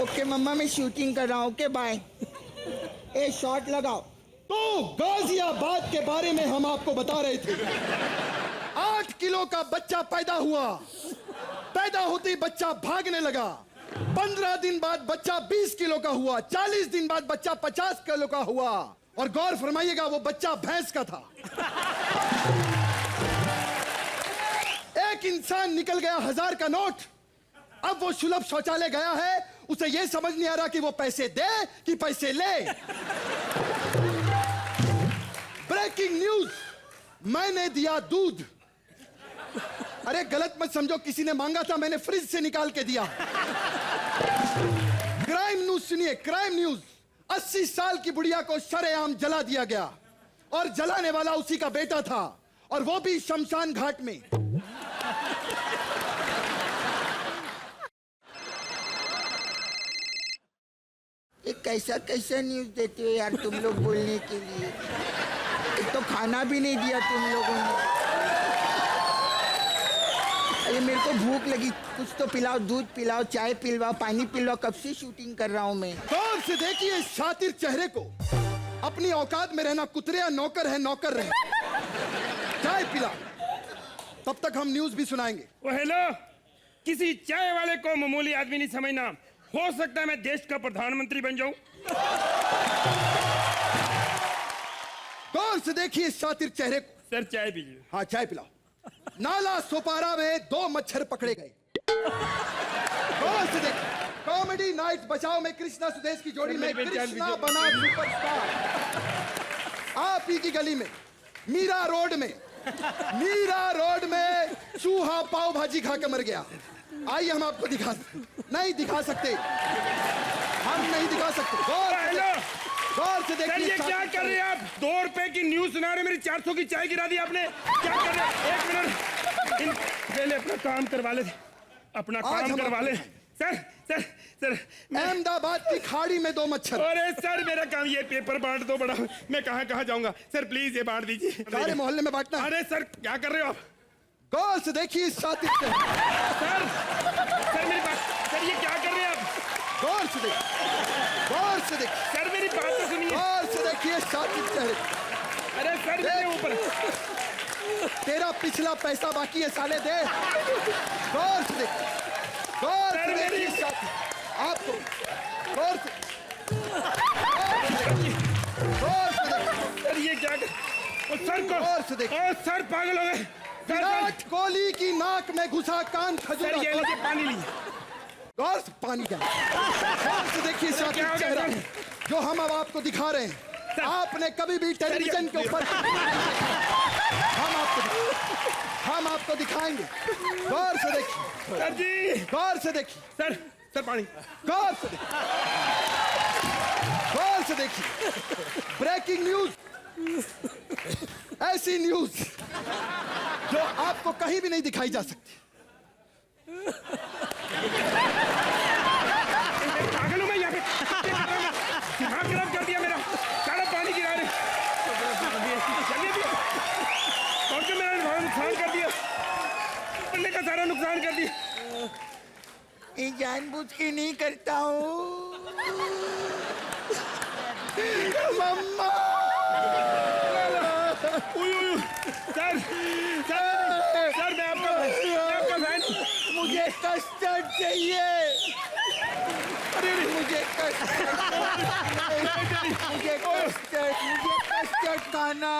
Speaker 10: ओके मम्मा मैं शूटिंग कर रहा हूँ। Okay bye. ए शॉट लगाओ।
Speaker 2: तो गाजियाबाद के बारे में हम आपको बता रहे थे। 8 किलो का बच्चा पैदा हुआ, पैदा होते ही बच्चा भागने लगा। 15 दिन बाद बच्चा 20 किलो का हुआ, 40 दिन बाद बच्चा 50 किलो का हुआ। और गौर फरमाइएगा वो बच्चा भैंस का था। एक इंसान निकल गया 1000 का नोट। अब वो सुलभ शौचालय गया है, उसे ये समझ नहीं आ रहा कि वो पैसे दे कि पैसे ले। ब्रेकिंग न्यूज, मैंने दिया दूध। अरे गलत मत समझो, किसी ने मांगा था, मैंने फ्रिज से निकाल के दिया। क्राइम न्यूज सुनिए, क्राइम न्यूज। 80 साल की बुढ़िया को शरेआम जला दिया गया और जलाने वाला उसी का बेटा था, और वो भी शमशान घाट में।
Speaker 10: ये कैसा कैसा न्यूज देते हो यार तुम लोग बोलने के लिए? एक तो खाना भी नहीं दिया तुम लोगों ने। अरे मेरे को भूख लगी, कुछ तो पिलाओ, दूध पिलाओ, चाय पिलवाओ, पानी पिलवाओ। कब से शूटिंग कर रहा हूँ मैं।
Speaker 2: गौर से देखिए इस शातिर चेहरे को। अपनी औकात में रहना, कुतरे नौकर है, नौकर रहे। चाय पिला, तब तक हम न्यूज भी सुनाएंगे।
Speaker 3: ओ हेलो, किसी चाय वाले को मामूली आदमी नहीं समझना। हो सकता है मैं देश का प्रधानमंत्री बन जाऊं।
Speaker 2: गौर से देखिए इस शातिर चेहरे को।
Speaker 3: सर चाय पीजिए।
Speaker 2: हाँ चाय पिलाओ। नाला सोपारा में 2 मच्छर पकड़े गए। गौर से देखिए, कॉमेडी नाइट बचाओ में कृष्णा सुदेश की जोड़ी में कृष्णा बना सुपरस्टार। आप ही की गली में, मीरा रोड में चूहा पाव भाजी खा के मर गया। आइए हम आपको नहीं दिखा सकते, हम नहीं दिखा सकते। गौर से देखिए।
Speaker 3: ये क्या कर रहे हैं आप? 2 रुपए की न्यूज सुना रहे, मेरी 400 की चाय गिरा दी आपने। क्या कर रहे हैं? 1 मिनट, पहले अपना काम करवा ले, अपना काम करवा ले। सर सर
Speaker 2: अहमदाबाद की खाड़ी में 2 मच्छर।
Speaker 3: अरे सर मेरा काम ये पेपर बांट दो बड़ा, मैं कहाँ कहाँ जाऊंगा सर, प्लीज ये बांट दीजिए।
Speaker 2: सारे मोहल्ले में बांटना।
Speaker 3: अरे सर क्या कर रहे हो आप?
Speaker 2: गौर से देखिए इस शातिर चेहरे।
Speaker 3: सर मेरी बात, सर ये क्या कर रहे हैं आप?
Speaker 2: गौर से देखिए, गौर से देखिए,
Speaker 3: सर मेरी बात तो सुनिए।
Speaker 2: गौर से देखिए शातिर चेहरे।
Speaker 3: अरे सर मेरे ऊपर,
Speaker 2: तेरा पिछला पैसा बाकी है साले, दे। गौर से देख, गौर से देखिए शातिर। आपको गौर से, गौर से देख।
Speaker 3: सर ये क्या कर, और सर को,
Speaker 2: गौर से देख।
Speaker 3: और सर पागल हो गए।
Speaker 2: विराट कोहली की नाक में घुसा कान खजूरा।
Speaker 3: सर ये लीजिए पानी लीजिए।
Speaker 2: गौर से पानी क्या, गौर से देखिए
Speaker 3: क्या
Speaker 2: शातिर
Speaker 3: हो गया
Speaker 2: चेहरा
Speaker 3: सर?
Speaker 2: जो हम अब आपको दिखा रहे हैं। आपने कभी भी टेलीविजन के ऊपर, हम आपको दिखाएंगे। गौर से देखिए
Speaker 3: सर जी,
Speaker 2: गौर से देखिए
Speaker 3: सर सर पानी।
Speaker 2: गौर से देखिए, गौर से देखिए। ब्रेकिंग न्यूज, ऐसी न्यूज जो आपको कहीं भी नहीं दिखाई जा सकती।
Speaker 3: पागल हूँ मैं यहाँ पे, दिमाग खराब कर दिया मेरा, सारा पानी गिरा रहे। चलिए भी, और जो मेरा नुकसान कर दिया, पन्ने का सारा नुकसान कर दिया।
Speaker 10: ये जानबूझ के नहीं करता हूँ।
Speaker 2: मम्मा,
Speaker 3: उय, उय, सर सर मैं आपका फैन हूँ।
Speaker 2: मुझे कस्टर्ड चाहिए।
Speaker 3: अरे
Speaker 2: मुझे कस्टर्ड खाना।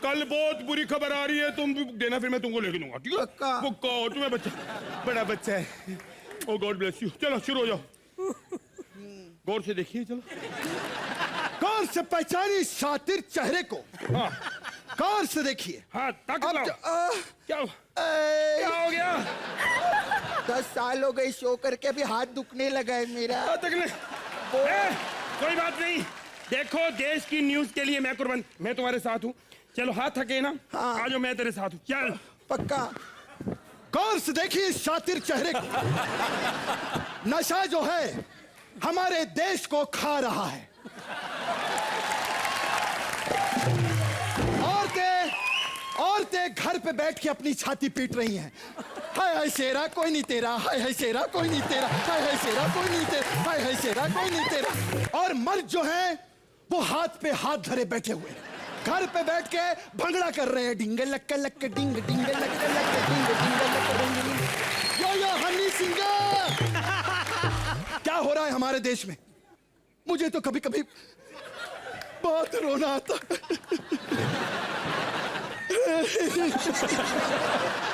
Speaker 3: कल बहुत बुरी खबर आ रही है, तुम भी देना, फिर मैं तुमको लेके दूंगा, ठीक है?
Speaker 2: पक्का।
Speaker 3: पक्का। तुम्हें बच्चा, बड़ा बच्चा है। ओ गॉड ब्लेस यू। चलो शुरू हो जाओ। गौर से देखिए, चलो।
Speaker 2: गौर से पहचानिए शातिर चेहरे को।
Speaker 3: हाँ
Speaker 2: गौर से देखिए।
Speaker 3: हाँ, ताकत
Speaker 2: अब
Speaker 3: लाओ। क्या हो गया?
Speaker 10: 10 साल हो गए शो करके, अभी हाथ दुखने लगा है मेरा।
Speaker 3: कोई बात नहीं, देखो देश की न्यूज के लिए मैं कुर्बान, मैं तुम्हारे साथ हूँ। चलो हाथ थके ना,
Speaker 10: हाँ।
Speaker 3: आ जाओ, मैं तेरे साथ हूँ। चल
Speaker 10: पक्का।
Speaker 2: गौर से देखिए इस शातिर चेहरे को। नशा जो है हमारे देश को खा रहा है। औरतें घर पे बैठ के अपनी छाती पीट रही हैं। हाय हाय शेरा कोई नहीं तेरा, हाय हाय शेरा कोई नहीं तेरा, हाय हाय शेरा कोई नहीं तेरा, हाय हाय शेरा कोई नहीं तेरा। और मर्द जो हैं वो हाथ पे हाथ धरे बैठे हुए हैं, घर पे बैठ के भंगड़ा कर रहे हैं। डिंगे लक्के लक्के डिंग डिंगे लक्के लक्के डिंग डिंगे लक्के डिंग डिंग। यो हनी सिंगर। क्या हो रहा है हमारे देश में? मुझे तो कभी कभी बहुत रोना आता।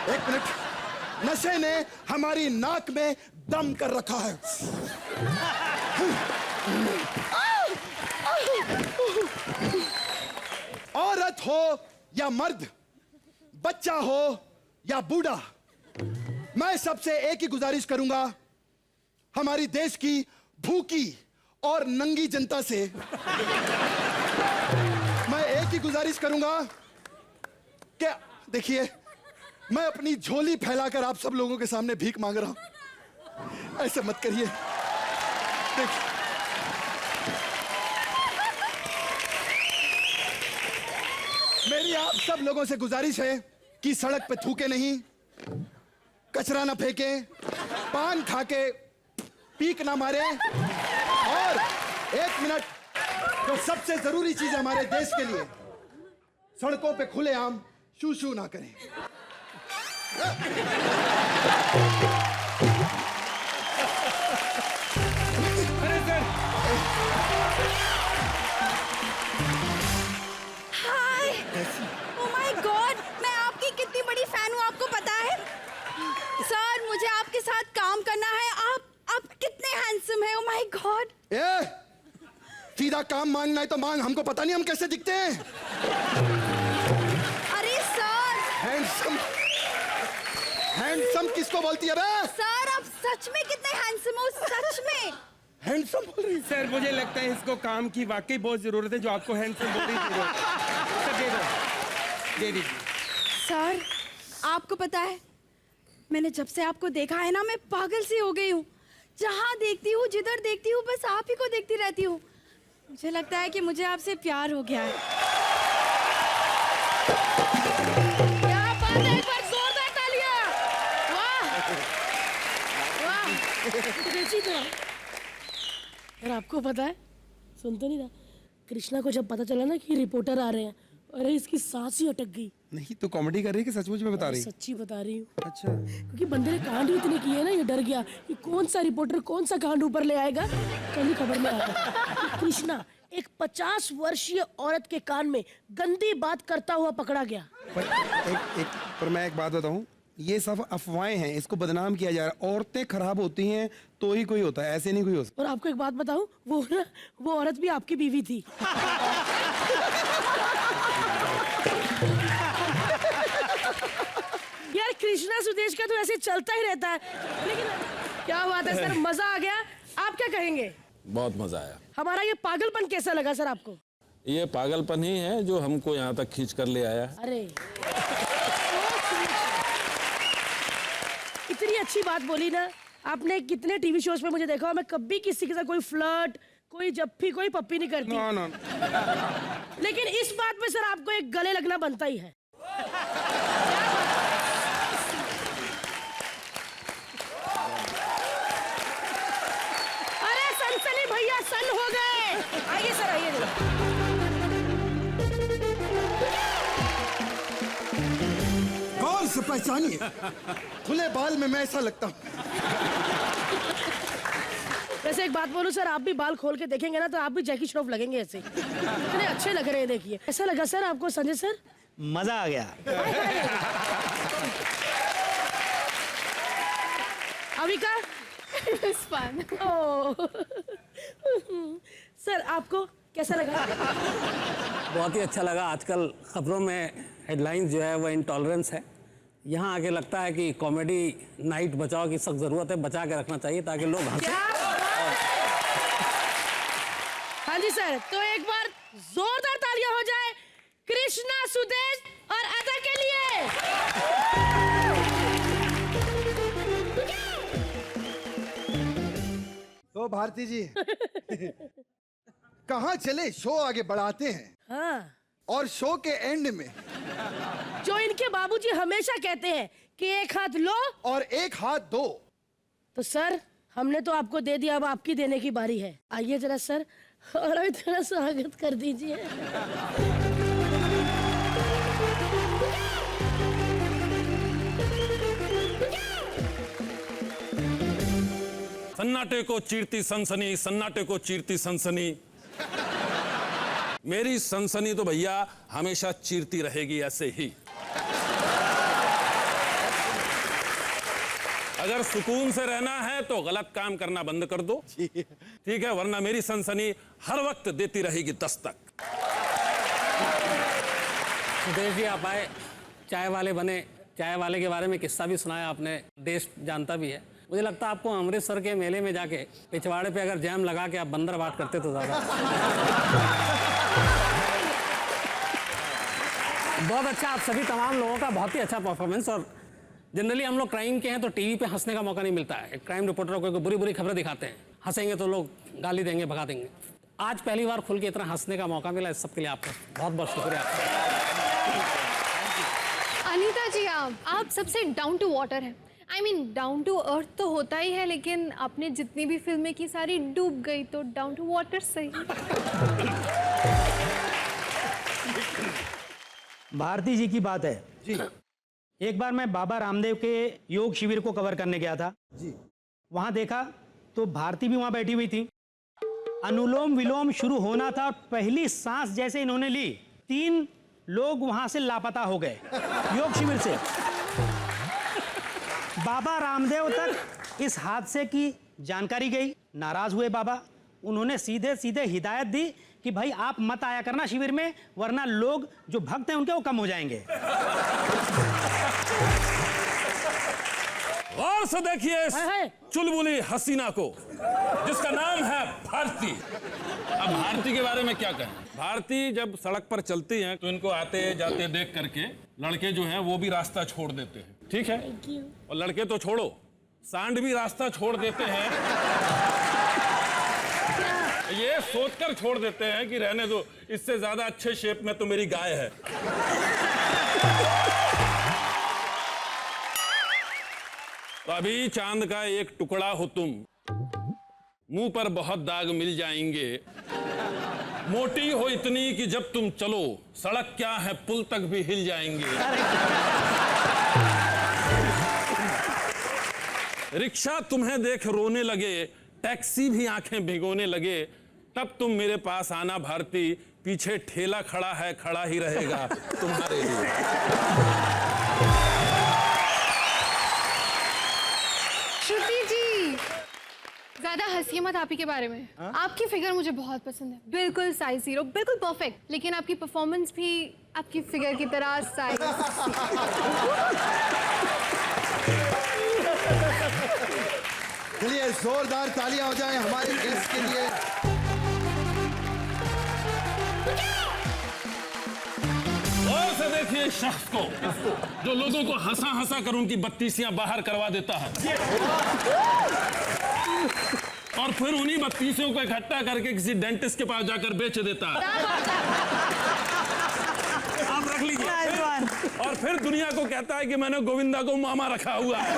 Speaker 2: एक मिनट, नशे ने हमारी नाक में दम कर रखा है। औरत हो या मर्द, बच्चा हो या बूढ़ा, मैं सबसे एक ही गुजारिश करूंगा, हमारी देश की भूखी और नंगी जनता से मैं एक ही गुजारिश करूंगा कि देखिए, मैं अपनी झोली फैलाकर आप सब लोगों के सामने भीख मांग रहा हूं, ऐसे मत करिए। देखिए, मेरी आप सब लोगों से गुजारिश है कि सड़क पे थूके नहीं, कचरा ना फेंके, पान खा के पीक ना मारे, और एक मिनट, जो सबसे जरूरी चीज है हमारे देश के लिए, सड़कों पे खुलेआम शू शू ना करें।
Speaker 6: हाय, ओह माय गॉड, मैं आपकी कितनी बड़ी फैन हूँ आपको पता है? सर मुझे आपके साथ काम करना है, आप कितने हैंडसम हैं, ओह माय गॉड।
Speaker 2: ए, सीधा काम मांगना है तो मांग, हमको पता नहीं हम कैसे दिखते हैं।
Speaker 6: अरे सर,
Speaker 2: हैंडसम, हैंडसम किसको बोलती है बे?
Speaker 6: सर आप सच में कितने हैंडसम हो, सच में।
Speaker 2: हैंडसम बोल रही है?
Speaker 3: सर मुझे लगता है इसको काम की वाकई बहुत जरूरत है, जो आपको हैंडसम बोल रही थी। सर दे दो, दे दीजिए।
Speaker 6: सर आपको पता है मैंने जब से आपको देखा है ना, मैं पागल सी हो गई हूँ। जहाँ देखती हूँ, जिधर देखती हूँ, बस आप ही को देखती रहती हूँ। मुझे लगता है कि मुझे आपसे प्यार हो गया है। क्या बात है, एक बार जोरदार तालियां। वाह वाह।
Speaker 1: देखी तो यार, आपको पता है, सुन तो नहीं था, कृष्णा को जब पता चला ना कि रिपोर्टर आ रहे हैं, अरे इसकी सांस ही अटक गई।
Speaker 3: नहीं तो कॉमेडी कर रही है कि सचमुच में बता रही?
Speaker 1: सच्ची बता रही हूँ।
Speaker 3: अच्छा।
Speaker 1: क्योंकि बंदे ने कांड ही इतने किए ना, ये डर गया कि कौन सा रिपोर्टर कौन सा कांड ऊपर ले आएगा। कल ही खबर में आया कृष्णा एक 50 वर्षीय औरत के कान में गंदी बात करता हुआ पकड़ा गया।
Speaker 3: पर मैं एक बात बताऊं, ये सब अफवाहें हैं, इसको बदनाम किया जा रहा है। औरतें खराब होती हैं तो ही कोई होता है, ऐसे नहीं कोई हो सकता।
Speaker 1: और आपको एक बात बताऊं, वो औरत भी आपकी बीवी थी। यार कृष्णा सुदेश का तो ऐसे चलता ही रहता है, लेकिन क्या बात है सर, मजा आ गया। आप क्या कहेंगे?
Speaker 9: बहुत मजा आया।
Speaker 1: हमारा ये पागलपन कैसा लगा सर आपको?
Speaker 9: ये पागलपन ही है जो हमको यहाँ तक खींच कर ले आया।
Speaker 1: अरे इतनी अच्छी बात बोली ना आपने। कितने टीवी शोज पे मुझे देखा हो, मैं कभी किसी के साथ कोई फ्लर्ट, कोई जप्फी, कोई पप्पी नहीं करती।
Speaker 3: ना।
Speaker 1: लेकिन इस बात पे सर आपको एक गले लगना बनता ही है। अरे सनसनी भैया सन हो गए। आइए सर, आइए।
Speaker 2: कौन से पहचानिए? खुले बाल में मैं ऐसा लगता हूँ।
Speaker 1: वैसे एक बात बोलूं सर, आप भी बाल खोल के देखेंगे ना तो आप भी जैकी श्रॉफ लगेंगे ऐसे। इतने अच्छे लग रहे हैं, देखिए। ऐसा लगा सर आपको संजय सर?
Speaker 5: मजा आ गया।
Speaker 1: अविका? सर आपको कैसा लगा?
Speaker 11: बहुत ही अच्छा लगा। आजकल खबरों में हेडलाइंस जो है वो इंटॉलरेंस है। यहाँ आके लगता है कि कॉमेडी नाइट बचाओ की सख्त ज़रूरत है, बचा के रखना चाहिए ताकि लोग हंसें।
Speaker 1: हाँ जी सर, तो एक बार जोरदार तालियां हो जाए कृष्णा सुदेश और अदा के लिए।
Speaker 2: तो भारती जी कहाँ चले? शो आगे बढ़ाते हैं।
Speaker 1: हाँ,
Speaker 2: और शो के एंड में
Speaker 1: जो इनके बाबूजी हमेशा कहते हैं कि एक हाथ लो
Speaker 2: और एक हाथ दो।
Speaker 1: तो सर हमने तो आपको दे दिया, अब आपकी देने की बारी है। आइए जरा सर, और अभी थोड़ा स्वागत कर दीजिए।
Speaker 9: सन्नाटे को चीरती सनसनी, सन्नाटे को चीरती सनसनी। मेरी सनसनी तो भैया हमेशा चीरती रहेगी ऐसे ही। अगर सुकून से रहना है तो गलत काम करना बंद कर दो, ठीक है? वरना मेरी सनसनी हर वक्त देती रहेगी दस्तक।
Speaker 11: सुदेश जी आप आए, चाय वाले बने, चाय वाले के बारे में किस्सा भी सुनाया आपने, देश जानता भी है। मुझे लगता है आपको अमृतसर के मेले में जाके पिछवाड़े पे अगर जैम लगा के आप बंदर बात करते तो ज़्यादा। बहुत अच्छा, आप सभी तमाम लोगों का बहुत ही अच्छा परफॉर्मेंस। और जनरली हम लोग क्राइम के हैं तो टीवी पे हंसने का मौका नहीं मिलता है। एक क्राइम रिपोर्टर को बुरी बुरी खबरें दिखाते हैं, हंसेंगे तो लोग गाली देंगे, भगा देंगे। आज पहली बार खुल के इतना हंसने का मौका मिला, इस सब के लिए आपका बहुत बहुत शुक्रिया।
Speaker 6: अनीता जी, आप सबसे डाउन टू वाटर हैं। I mean, down to earth तो होता ही है, लेकिन आपने जितनी भी फिल्में की सारी डूब गई, तो डाउन टू वाटर सही।
Speaker 12: भारती जी की बात है
Speaker 2: जी।
Speaker 12: एक बार मैं बाबा रामदेव के योग शिविर को कवर करने गया था
Speaker 2: जी।
Speaker 12: वहां देखा तो भारती भी वहां बैठी हुई थी। अनुलोम विलोम शुरू होना था और पहली सांस जैसे इन्होंने ली, 3 लोग वहां से लापता हो गए योग शिविर से। बाबा रामदेव तक इस हादसे की जानकारी गई, नाराज हुए बाबा। उन्होंने सीधे सीधे हिदायत दी कि भाई आप मत आया करना शिविर में, वरना लोग जो भक्त हैं उनके वो कम हो जाएंगे।
Speaker 9: गौर से देखिए इस चुलबुली हसीना को जिसका नाम है भारती। अब भारती के बारे में क्या कहें? भारती जब सड़क पर चलती हैं तो इनको आते जाते देख करके लड़के जो हैं वो भी रास्ता छोड़ देते हैं, ठीक है? और लड़के तो छोड़ो, सांड भी रास्ता छोड़ देते हैं, ये सोचकर छोड़ देते हैं कि रहने दो, इससे ज्यादा अच्छे शेप में तो मेरी गाय है। तो अभी चांद का एक टुकड़ा हो तुम, मुंह पर बहुत दाग मिल जाएंगे, मोटी हो इतनी कि जब तुम चलो सड़क क्या है पुल तक भी हिल जाएंगे। रिक्शा तुम्हें देख रोने लगे, टैक्सी भी आंखें भिगोने लगे, तब तुम मेरे पास आना भारती, पीछे ठेला खड़ा है खड़ा ही रहेगा तुम्हारे लिए।
Speaker 6: श्रुति जी, ज्यादा हंसिए मत आप ही के बारे में। आपकी फिगर मुझे बहुत पसंद है, बिल्कुल साइज 0, बिल्कुल परफेक्ट। लेकिन आपकी परफॉर्मेंस भी आपकी फिगर की तरह साइज।
Speaker 2: चलिए जोरदार तालियां हो जाएं हमारे गेस्ट के लिए।
Speaker 9: और से देखिए इस शख्स को जो लोगों को हंसा हंसा कर उनकी बत्तीसियां बाहर करवा देता है और फिर उन्हीं बत्तीसियों को इकट्ठा करके किसी डेंटिस्ट के पास जाकर बेच देता है। आप रख लीजिए। और फिर दुनिया को कहता है कि मैंने गोविंदा को मामा रखा हुआ है।